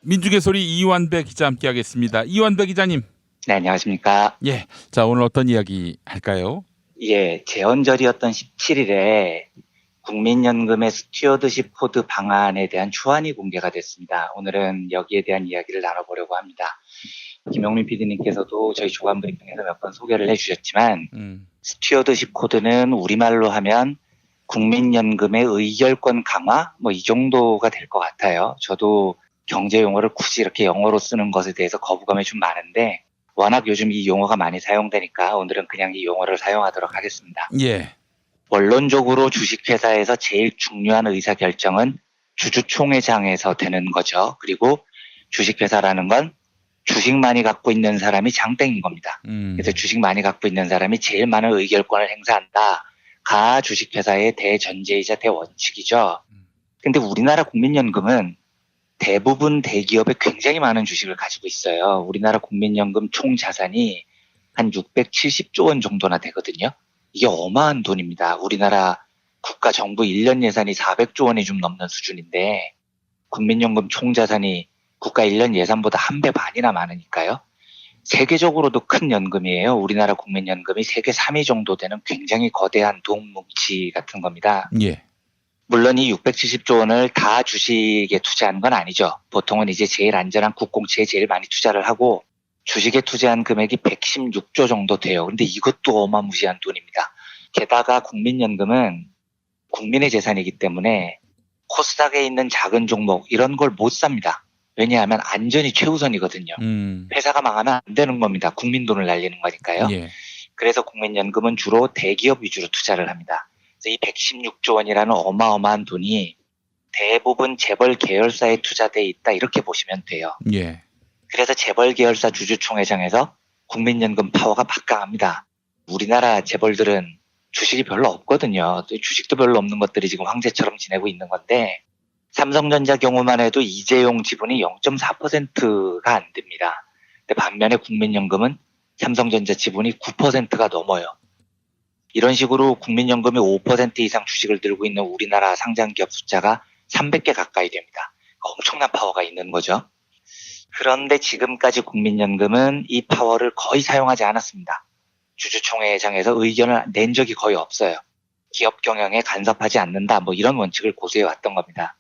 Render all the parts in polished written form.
민중의 소리 이완배 기자 함께하겠습니다. 이완배 기자님. 네, 안녕하십니까. 예. 자, 오늘 어떤 이야기 할까요? 예, 재헌절이었던 17일에 국민연금의 스튜어드십 코드 방안에 대한 초안이 공개가 됐습니다. 오늘은 여기에 대한 이야기를 나눠보려고 합니다. 김용민 PD님께서도 저희 주간 브리핑에서 몇 번 소개를 해주셨지만 스튜어드십 코드는 우리말로 하면 국민연금의 의결권 강화 이 정도가 될 것 같아요. 저도 경제 용어를 굳이 이렇게 영어로 쓰는 것에 대해서 거부감이 좀 많은데 워낙 요즘 이 용어가 많이 사용되니까 오늘은 그냥 이 용어를 사용하도록 하겠습니다. 예. 원론적으로 주식회사에서 제일 중요한 의사결정은 주주총회장에서 되는 거죠. 그리고 주식회사라는 건 주식 많이 갖고 있는 사람이 장땡인 겁니다. 그래서 주식 많이 갖고 있는 사람이 제일 많은 의결권을 행사한다가 주식회사의 대전제이자 대원칙이죠. 근데 우리나라 국민연금은 대부분 대기업에 굉장히 많은 주식을 가지고 있어요. 우리나라 국민연금 총 자산이 한 670조 원 정도나 되거든요. 이게 어마한 돈입니다. 우리나라 국가 정부 1년 예산이 400조 원이 좀 넘는 수준인데 국민연금 총 자산이 국가 1년 예산보다 한 배 반이나 많으니까요. 세계적으로도 큰 연금이에요. 우리나라 국민연금이 세계 3위 정도 되는 굉장히 거대한 돈 뭉치 같은 겁니다. 예. 물론 이 670조 원을 다 주식에 투자한 건 아니죠. 보통은 이제 제일 안전한 국공채에 제일 많이 투자를 하고 주식에 투자한 금액이 116조 정도 돼요. 근데 이것도 어마무시한 돈입니다. 게다가 국민연금은 국민의 재산이기 때문에 코스닥에 있는 작은 종목 이런 걸 못 삽니다. 왜냐하면 안전이 최우선이거든요. 회사가 망하면 안 되는 겁니다. 국민 돈을 날리는 거니까요. 예. 그래서 국민연금은 주로 대기업 위주로 투자를 합니다. 그래서 이 116조 원이라는 어마어마한 돈이 대부분 재벌 계열사에 투자돼 있다 이렇게 보시면 돼요. 예. 그래서 재벌 계열사 주주총회장에서 국민연금 파워가 막강합니다. 우리나라 재벌들은 주식이 별로 없거든요. 또 주식도 별로 없는 것들이 지금 황제처럼 지내고 있는 건데 삼성전자 경우만 해도 이재용 지분이 0.4%가 안 됩니다. 근데 반면에 국민연금은 삼성전자 지분이 9%가 넘어요. 이런 식으로 국민연금이 5% 이상 주식을 들고 있는 우리나라 상장기업 숫자가 300개 가까이 됩니다. 엄청난 파워가 있는 거죠. 그런데 지금까지 국민연금은 이 파워를 거의 사용하지 않았습니다. 주주총회장에서 의견을 낸 적이 거의 없어요. 기업 경영에 간섭하지 않는다 이런 원칙을 고수해 왔던 겁니다.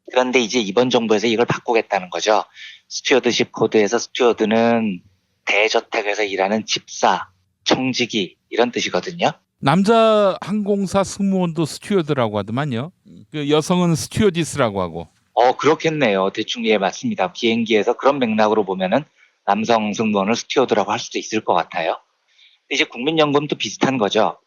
그런데 이제 이번 정부에서 이걸 바꾸겠다는 거죠. 스튜어드십 코드에서 스튜어드는 대저택에서 일하는 집사, 청지기 이런 뜻이거든요. 남자 항공사 승무원도 스튜어드라고 하더만요. 그 여성은 스튜어디스라고 하고. 그렇겠네요. 대충 맞습니다. 비행기에서 그런 맥락으로 보면은 남성 승무원을 스튜어드라고 할 수도 있을 것 같아요. 이제 국민연금도 비슷한 거죠.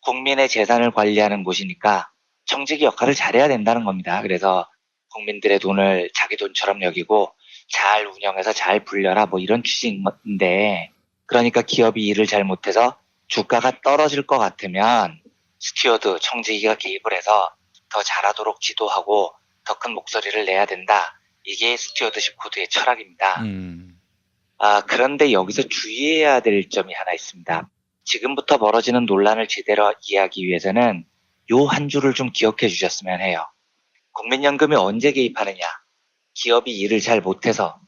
국민의 재산을 관리하는 곳이니까 청지기 역할을 잘해야 된다는 겁니다. 그래서 국민들의 돈을 자기 돈처럼 여기고 잘 운영해서 잘 불려라 이런 취지인데 그러니까 기업이 일을 잘못해서 주가가 떨어질 것 같으면 스튜어드, 청지기가 개입을 해서 더 잘하도록 지도하고 더 큰 목소리를 내야 된다. 이게 스튜어드십 코드의 철학입니다. 그런데 여기서 주의해야 될 점이 하나 있습니다. 지금부터 벌어지는 논란을 제대로 이해하기 위해서는 요 한 줄을 좀 기억해 주셨으면 해요. 국민연금이 언제 개입하느냐? 기업이 일을 잘 못해서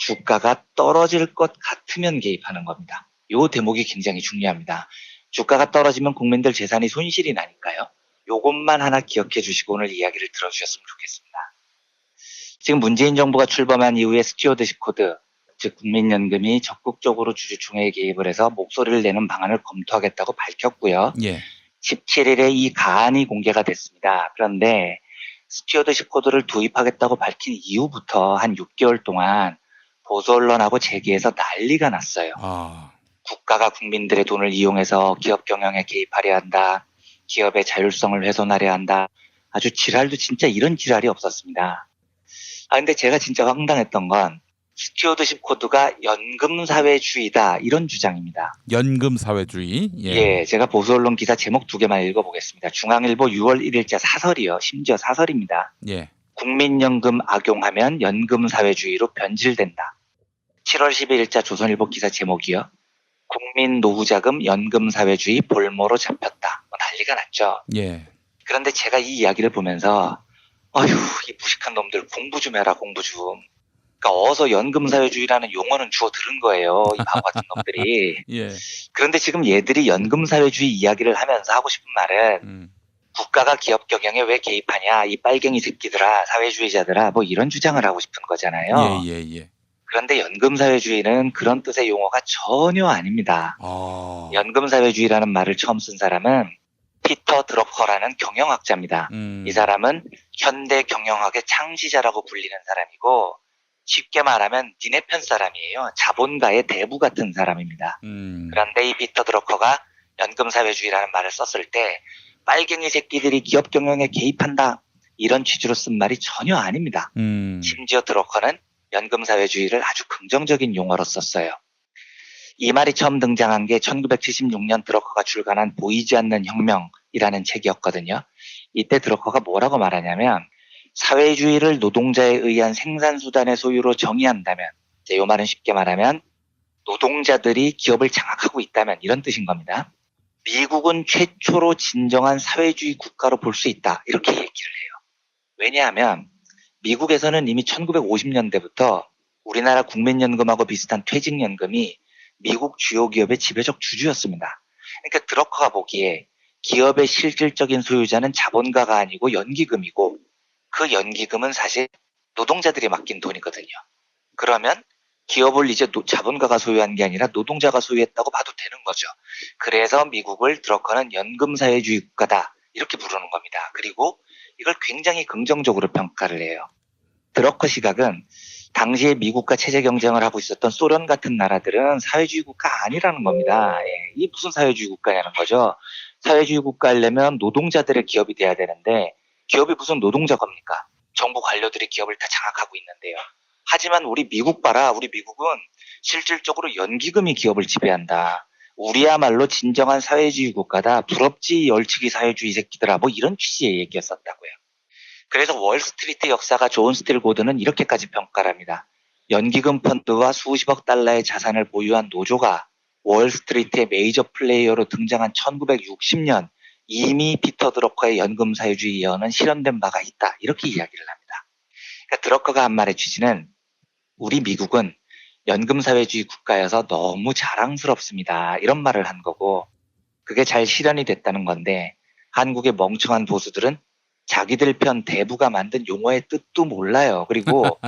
주가가 떨어질 것 같으면 개입하는 겁니다. 요 대목이 굉장히 중요합니다. 주가가 떨어지면 국민들 재산이 손실이 나니까요. 요것만 하나 기억해 주시고 오늘 이야기를 들어주셨으면 좋겠습니다. 지금 문재인 정부가 출범한 이후에 스튜어드십 코드, 즉 국민연금이 적극적으로 주주총회에 개입을 해서 목소리를 내는 방안을 검토하겠다고 밝혔고요. 예. 17일에 이 가안이 공개가 됐습니다. 그런데 스튜어드십 코드를 도입하겠다고 밝힌 이후부터 한 6개월 동안 보수 언론하고 재계에서 난리가 났어요. 국가가 국민들의 돈을 이용해서 기업 경영에 개입하려 한다. 기업의 자율성을 훼손하려 한다. 아주 지랄도 진짜 이런 지랄이 없었습니다. 근데 제가 진짜 황당했던 건 스튜어드십 코드가 연금사회주의다 이런 주장입니다. 연금사회주의. 예, 제가 보수 언론 기사 제목 2개만 읽어보겠습니다. 중앙일보 6월 1일자 사설이요. 심지어 사설입니다. 예. 국민연금 악용하면 연금사회주의로 변질된다. 7월 12일자 조선일보 기사 제목이요. 국민노후자금 연금사회주의 볼모로 잡혔다. 난리가 났죠. 예. 그런데 제가 이 이야기를 보면서 이 무식한 놈들 공부 좀 해라 공부 좀. 그러니까 어서 연금사회주의라는 용어는 주워 들은 거예요. 이 바보 같은 놈들이. 예. 그런데 지금 얘들이 연금사회주의 이야기를 하면서 하고 싶은 말은 음. 국가가 기업 경영에 왜 개입하냐, 이 빨갱이 새끼들아, 사회주의자들아, 뭐 이런 주장을 하고 싶은 거잖아요. 예. 그런데 연금사회주의는 그런 뜻의 용어가 전혀 아닙니다. 아. 연금사회주의라는 말을 처음 쓴 사람은 피터 드러커라는 경영학자입니다. 이 사람은 현대 경영학의 창시자라고 불리는 사람이고, 쉽게 말하면 니네 편 사람이에요. 자본가의 대부 같은 사람입니다. 그런데 이 피터 드러커가 연금사회주의라는 말을 썼을 때 빨갱이 새끼들이 기업 경영에 개입한다, 이런 취지로 쓴 말이 전혀 아닙니다. 심지어 드러커는 연금사회주의를 아주 긍정적인 용어로 썼어요. 이 말이 처음 등장한 게 1976년 드러커가 출간한 보이지 않는 혁명이라는 책이었거든요. 이때 드러커가 뭐라고 말하냐면, 사회주의를 노동자에 의한 생산수단의 소유로 정의한다면, 이 말은 쉽게 말하면 노동자들이 기업을 장악하고 있다면, 이런 뜻인 겁니다. 미국은 최초로 진정한 사회주의 국가로 볼 수 있다, 이렇게 얘기를 해요. 왜냐하면 미국에서는 이미 1950년대부터 우리나라 국민연금하고 비슷한 퇴직연금이 미국 주요 기업의 지배적 주주였습니다. 그러니까 드러커가 보기에 기업의 실질적인 소유자는 자본가가 아니고 연기금이고, 그 연기금은 사실 노동자들이 맡긴 돈이거든요. 그러면 기업을 이제 자본가가 소유한 게 아니라 노동자가 소유했다고 봐도 되는 거죠. 그래서 미국을 드러커는 연금사회주의 국가다, 이렇게 부르는 겁니다. 그리고 이걸 굉장히 긍정적으로 평가를 해요. 드러커 시각은 당시에 미국과 체제 경쟁을 하고 있었던 소련 같은 나라들은 사회주의 국가 아니라는 겁니다. 이게 무슨 사회주의 국가냐는 거죠. 사회주의 국가 하려면 노동자들의 기업이 돼야 되는데, 기업이 무슨 노동자 겁니까? 정부 관료들이 기업을 다 장악하고 있는데요. 하지만 우리 미국 봐라. 우리 미국은 실질적으로 연기금이 기업을 지배한다. 우리야말로 진정한 사회주의 국가다. 부럽지 열치기 사회주의 새끼들아. 뭐 이런 취지의 얘기였었다고요. 그래서 월스트리트 역사가 존 스틸 고든은 이렇게까지 평가를 합니다. 연기금 펀드와 수십억 달러의 자산을 보유한 노조가 월스트리트의 메이저 플레이어로 등장한 1960년, 이미 피터 드러커의 연금 사회주의 예언은 실현된 바가 있다, 이렇게 이야기를 합니다. 그러니까 드러커가 한 말의 취지는 우리 미국은 연금 사회주의 국가여서 너무 자랑스럽습니다, 이런 말을 한 거고, 그게 잘 실현이 됐다는 건데, 한국의 멍청한 보수들은 자기들 편 대부가 만든 용어의 뜻도 몰라요. 그리고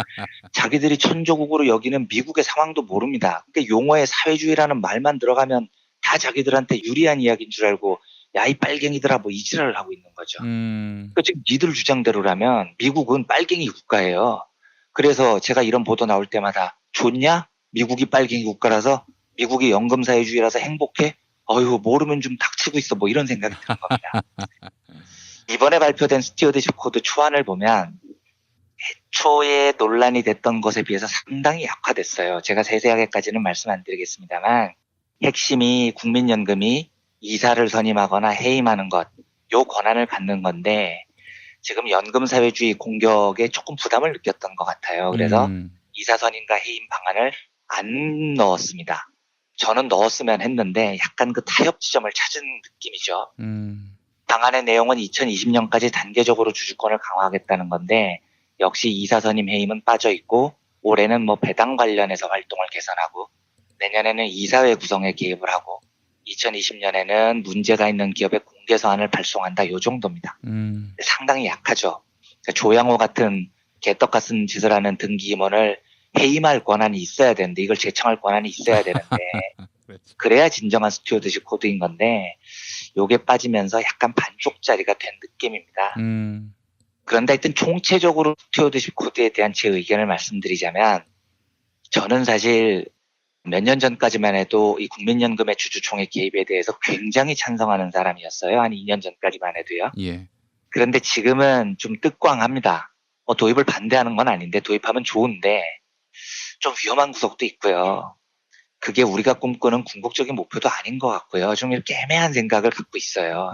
자기들이 천조국으로 여기는 미국의 상황도 모릅니다. 그러니까 용어에 사회주의라는 말만 들어가면 다 자기들한테 유리한 이야기인 줄 알고, 야, 이 빨갱이들아, 뭐 이 지랄을 하고 있는 거죠. 그러니까 지금 니들 주장대로라면 미국은 빨갱이 국가예요. 그래서 제가 이런 보도 나올 때마다 좋냐? 미국이 빨갱이 국가라서, 미국이 연금사회주의라서 행복해? 어휴, 모르면 좀 닥치고 있어, 뭐 이런 생각이 드는 겁니다. 이번에 발표된 스튜어드십 코드 초안을 보면 초에 논란이 됐던 것에 비해서 상당히 약화됐어요. 제가 세세하게까지는 말씀 안 드리겠습니다만, 핵심이 국민연금이 이사를 선임하거나 해임하는 것, 요 권한을 갖는 건데, 지금 연금사회주의 공격에 조금 부담을 느꼈던 것 같아요. 그래서 이사 선임과 해임 방안을 안 넣었습니다. 저는 넣었으면 했는데 약간 그 타협 지점을 찾은 느낌이죠. 방안의 내용은 2020년까지 단계적으로 주주권을 강화하겠다는 건데, 역시 이사 선임 해임은 빠져 있고, 올해는 뭐 배당 관련해서 활동을 개선하고, 내년에는 이사회 구성에 개입을 하고, 2020년에는 문제가 있는 기업의 공개 서한을 발송한다, 요 정도입니다. 상당히 약하죠. 그러니까 조양호 같은 개떡 같은 짓을 하는 등기 임원을 해임할 권한이 있어야 되는데, 이걸 제청할 권한이 있어야 되는데 그래야 진정한 스튜어드십 코드인 건데, 요게 빠지면서 약간 반쪽짜리가 된 느낌입니다. 그런데 하여튼 총체적으로 스튜어드십 코드에 대한 제 의견을 말씀드리자면, 저는 사실 몇 년 전까지만 해도 이 국민연금의 주주총회 개입에 대해서 굉장히 찬성하는 사람이었어요. 한 2년 전까지만 해도요. 예. 그런데 지금은 좀 뜻광합니다. 도입을 반대하는 건 아닌데, 도입하면 좋은데 좀 위험한 구석도 있고요. 그게 우리가 꿈꾸는 궁극적인 목표도 아닌 것 같고요. 좀 이렇게 애매한 생각을 갖고 있어요.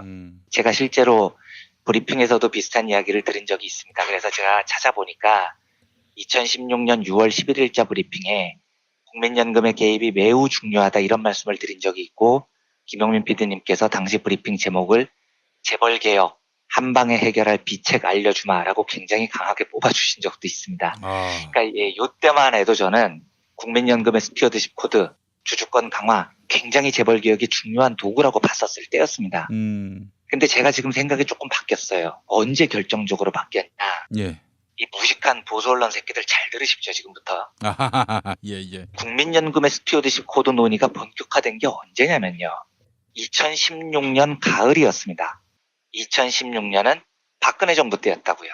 제가 실제로 브리핑에서도 비슷한 이야기를 드린 적이 있습니다. 그래서 제가 찾아보니까 2016년 6월 11일자 브리핑에 국민연금의 개입이 매우 중요하다, 이런 말씀을 드린 적이 있고, 김용민 PD님께서 당시 브리핑 제목을 재벌개혁, 한 방에 해결할 비책 알려주마라고 굉장히 강하게 뽑아주신 적도 있습니다. 아, 그러니까 요때만 해도 저는 국민연금의 스튜어드십 코드, 주주권 강화 굉장히 재벌 개혁이 중요한 도구라고 봤었을 때였습니다. 근데 제가 지금 생각이 조금 바뀌었어요. 언제 결정적으로 바뀌었냐? 예. 이 무식한 보수 언론 새끼들 잘 들으십시오. 지금부터. 아하하하, 예, 예. 국민연금의 스튜어드십 코드 논의가 본격화된 게 언제냐면요. 2016년 가을이었습니다. 2016년은 박근혜 정부 때였다고요.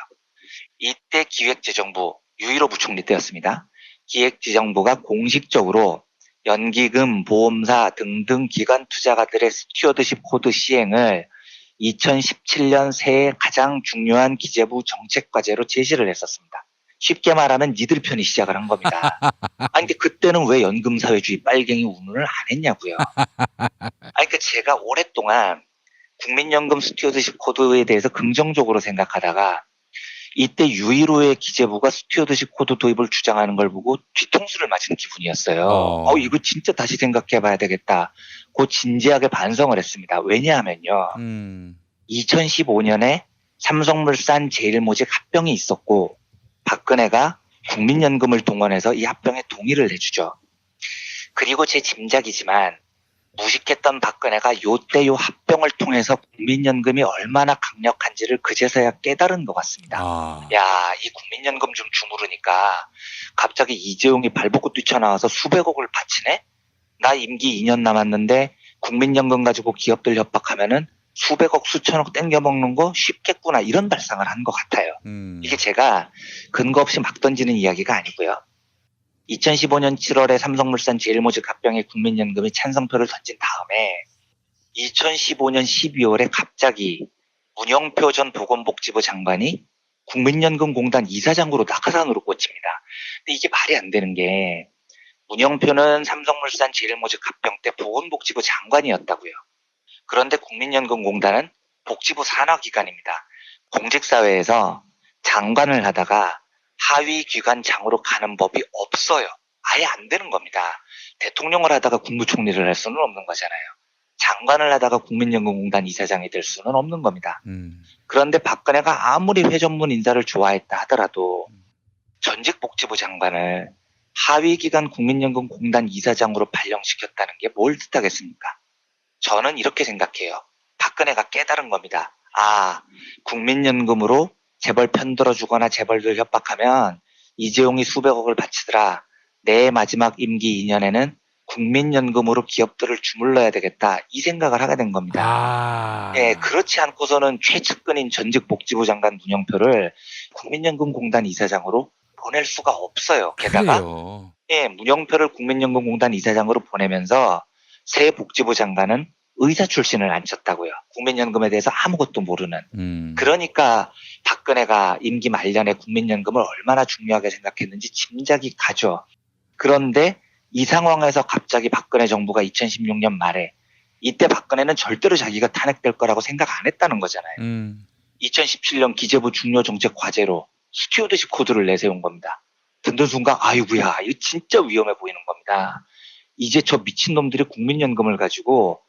이때 기획재정부 유일호 부총리 때였습니다. 기획재정부가 공식적으로 연기금, 보험사 등등 기관 투자가들의 스튜어드십 코드 시행을 2017년 새해 가장 중요한 기재부 정책 과제로 제시를 했었습니다. 쉽게 말하면 니들 편이 시작을 한 겁니다. 아니 근데 그때는 왜 연금사회주의 빨갱이 운운을 안 했냐고요. 아니 그러니까 제가 오랫동안 국민연금 스튜어드십 코드에 대해서 긍정적으로 생각하다가 이때 유일호의 기재부가 스튜어드십 코드 도입을 주장하는 걸 보고 뒤통수를 맞은 기분이었어요. 이거 진짜 다시 생각해봐야 되겠다. 고 진지하게 반성을 했습니다. 왜냐하면요. 2015년에 삼성물산 제일모직 합병이 있었고 박근혜가 국민연금을 동원해서 이 합병에 동의를 해주죠. 그리고 제 짐작이지만 무식했던 박근혜가 요때 요 합병을 통해서 국민연금이 얼마나 강력한지를 그제서야 깨달은 것 같습니다. 야, 이 국민연금 좀 주무르니까 갑자기 이재용이 발벗고 뛰쳐나와서 수백억을 바치네? 나 임기 2년 남았는데 국민연금 가지고 기업들 협박하면은 수백억 수천억 땡겨먹는 거 쉽겠구나 이런 발상을 한 것 같아요. 이게 제가 근거 없이 막 던지는 이야기가 아니고요. 2015년 7월에 삼성물산 제일모직 합병에 국민연금이 찬성표를 던진 다음에 2015년 12월에 갑자기 문영표 전 보건복지부 장관이 국민연금공단 이사장으로 낙하산으로 꽂힙니다. 근데 이게 말이 안 되는 게 문영표는 삼성물산 제일모직 합병 때 보건복지부 장관이었다고요. 그런데 국민연금공단은 복지부 산하기관입니다. 공직사회에서 장관을 하다가 하위 기관장으로 가는 법이 없어요. 아예 안 되는 겁니다. 대통령을 하다가 국무총리를 할 수는 없는 거잖아요. 장관을 하다가 국민연금공단 이사장이 될 수는 없는 겁니다. 그런데 박근혜가 아무리 회전문 인사를 좋아했다 하더라도 전직 복지부 장관을 하위기관 국민연금공단 이사장으로 발령시켰다는 게 뭘 뜻하겠습니까? 저는 이렇게 생각해요. 박근혜가 깨달은 겁니다. 국민연금으로 재벌 편들어주거나 재벌들 협박하면 이재용이 수백억을 바치더라. 내 마지막 임기 2년에는 국민연금으로 기업들을 주물러야 되겠다. 이 생각을 하게 된 겁니다. 예, 그렇지 않고서는 최측근인 전직 복지부 장관 문영표를 국민연금공단 이사장으로 보낼 수가 없어요. 게다가 그래요. 예, 문영표를 국민연금공단 이사장으로 보내면서 새 복지부 장관은 의사 출신을 앉혔다고요. 국민연금에 대해서 아무것도 모르는. 그러니까 박근혜가 임기 말년에 국민연금을 얼마나 중요하게 생각했는지 짐작이 가죠. 그런데 이 상황에서 갑자기 박근혜 정부가 2016년 말에 이때 박근혜는 절대로 자기가 탄핵될 거라고 생각 안 했다는 거잖아요. 2017년 기재부 중요 정책 과제로 스튜어드십 코드를 내세운 겁니다. 듣는 순간 아이고야 이거 진짜 위험해 보이는 겁니다. 이제 저 미친놈들이 국민연금을 가지고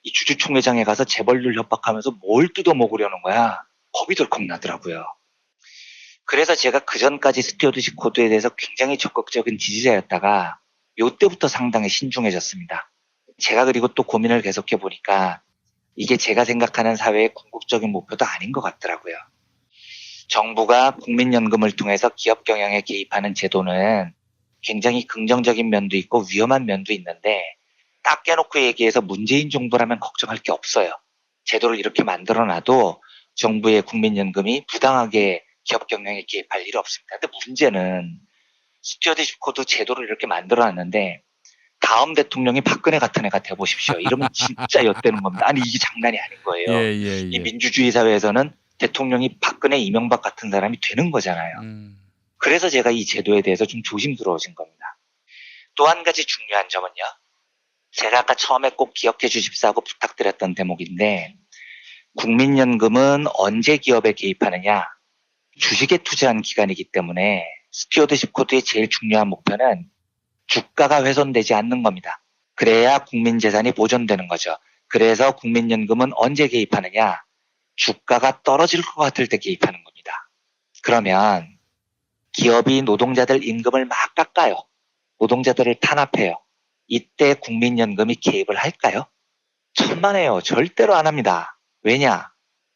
이 주주총회장에 가서 재벌들 협박하면서 뭘 뜯어먹으려는 거야. 겁이 덜컥 나더라고요. 그래서 제가 그전까지 스튜어드십 코드에 대해서 굉장히 적극적인 지지자였다가 요때부터 상당히 신중해졌습니다. 제가 그리고 또 고민을 계속해 보니까 이게 제가 생각하는 사회의 궁극적인 목표도 아닌 것 같더라고요. 정부가 국민연금을 통해서 기업 경영에 개입하는 제도는 굉장히 긍정적인 면도 있고 위험한 면도 있는데 딱 깨놓고 얘기해서 문재인 정부라면 걱정할 게 없어요. 제도를 이렇게 만들어놔도 정부의 국민연금이 부당하게 기업 경영에 개입할 일이 없습니다. 근데 문제는 스튜어드십 코드 제도를 이렇게 만들어놨는데 다음 대통령이 박근혜 같은 애가 돼보십시오. 이러면 진짜 엿되는 겁니다. 아니 이게 장난이 아닌 거예요. 이 민주주의 사회에서는 대통령이 박근혜, 이명박 같은 사람이 되는 거잖아요. 그래서 제가 이 제도에 대해서 좀 조심스러워진 겁니다. 또 한 가지 중요한 점은요. 제가 아까 처음에 꼭 기억해 주십사 하고 부탁드렸던 대목인데 국민연금은 언제 기업에 개입하느냐. 주식에 투자한 기관이기 때문에 스튜어드십 코드의 제일 중요한 목표는 주가가 훼손되지 않는 겁니다. 그래야 국민재산이 보존되는 거죠. 그래서 국민연금은 언제 개입하느냐. 주가가 떨어질 것 같을 때 개입하는 겁니다. 그러면 기업이 노동자들 임금을 막 깎아요. 노동자들을 탄압해요. 이때 국민연금이 개입을 할까요? 천만에요. 절대로 안 합니다. 왜냐?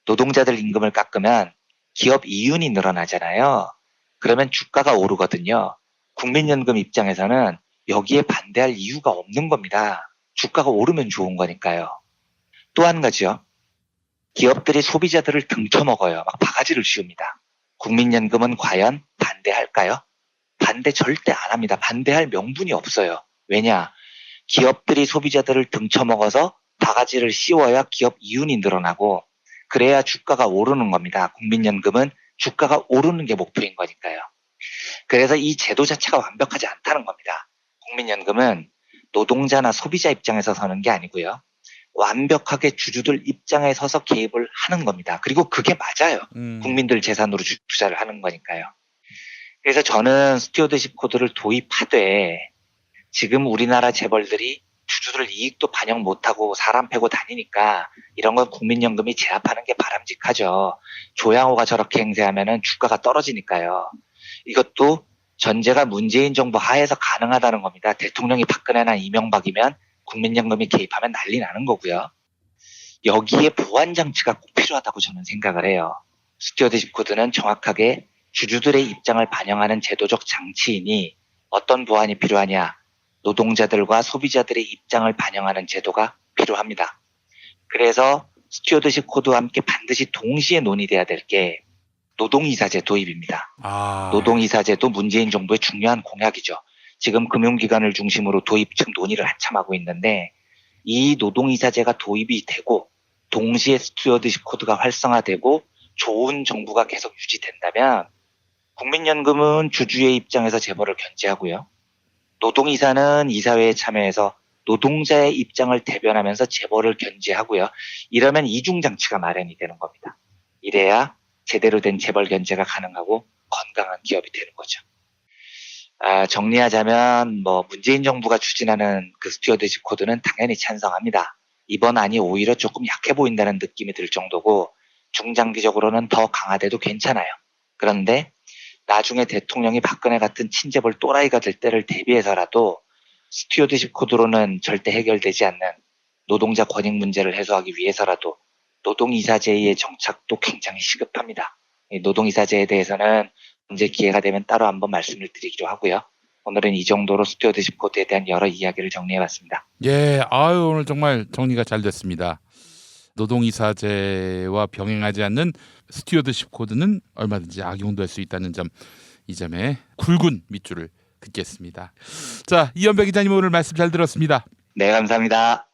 노동자들 임금을 깎으면 기업 이윤이 늘어나잖아요. 그러면 주가가 오르거든요. 국민연금 입장에서는 여기에 반대할 이유가 없는 겁니다. 주가가 오르면 좋은 거니까요. 또 한 가지요. 기업들이 소비자들을 등쳐먹어요. 막 바가지를 씌웁니다. 국민연금은 과연 반대할까요? 반대 절대 안 합니다. 반대할 명분이 없어요. 왜냐? 기업들이 소비자들을 등쳐먹어서 바가지를 씌워야 기업 이윤이 늘어나고 그래야 주가가 오르는 겁니다. 국민연금은 주가가 오르는 게 목표인 거니까요. 그래서 이 제도 자체가 완벽하지 않다는 겁니다. 국민연금은 노동자나 소비자 입장에서 서는 게 아니고요. 완벽하게 주주들 입장에 서서 개입을 하는 겁니다. 그리고 그게 맞아요. 국민들 재산으로 투자를 하는 거니까요. 그래서 저는 스튜어드십 코드를 도입하되 지금 우리나라 재벌들이 주주들 이익도 반영 못하고 사람 패고 다니니까 이런 건 국민연금이 제압하는 게 바람직하죠. 조양호가 저렇게 행세하면 주가가 떨어지니까요. 이것도 전제가 문재인 정부 하에서 가능하다는 겁니다. 대통령이 박근혜나 이명박이면 국민연금이 개입하면 난리 나는 거고요. 여기에 보완 장치가 꼭 필요하다고 저는 생각을 해요. 스튜어드십 코드는 정확하게 주주들의 입장을 반영하는 제도적 장치이니 어떤 보완이 필요하냐? 노동자들과 소비자들의 입장을 반영하는 제도가 필요합니다. 그래서 스튜어드십 코드와 함께 반드시 동시에 논의돼야 될 게 노동이사제 도입입니다. 노동이사제도 문재인 정부의 중요한 공약이죠. 지금 금융기관을 중심으로 도입 측 논의를 한참 하고 있는데 이 노동이사제가 도입이 되고 동시에 스튜어드십 코드가 활성화되고 좋은 정부가 계속 유지된다면 국민연금은 주주의 입장에서 재벌을 견제하고요. 노동이사는 이사회에 참여해서 노동자의 입장을 대변하면서 재벌을 견제하고요. 이러면 이중장치가 마련이 되는 겁니다. 이래야 제대로 된 재벌 견제가 가능하고 건강한 기업이 되는 거죠. 정리하자면 문재인 정부가 추진하는 그 스튜어드십 코드는 당연히 찬성합니다. 이번 안이 오히려 조금 약해 보인다는 느낌이 들 정도고 중장기적으로는 더 강화돼도 괜찮아요. 그런데 나중에 대통령이 박근혜 같은 친재벌 또라이가 될 때를 대비해서라도 스튜어드십 코드로는 절대 해결되지 않는 노동자 권익 문제를 해소하기 위해서라도 노동이사제의 정착도 굉장히 시급합니다. 이 노동이사제에 대해서는 언제 기회가 되면 따로 한번 말씀을 드리기로 하고요. 오늘은 이 정도로 스튜어드십 코드에 대한 여러 이야기를 정리해봤습니다. 예, 오늘 정말 정리가 잘 됐습니다. 노동이사제와 병행하지 않는 스튜어드십 코드는 얼마든지 악용될 수 있다는 점, 이 점에 굵은 밑줄을 긋겠습니다. 자, 이현배 기자님 오늘 말씀 잘 들었습니다. 네, 감사합니다.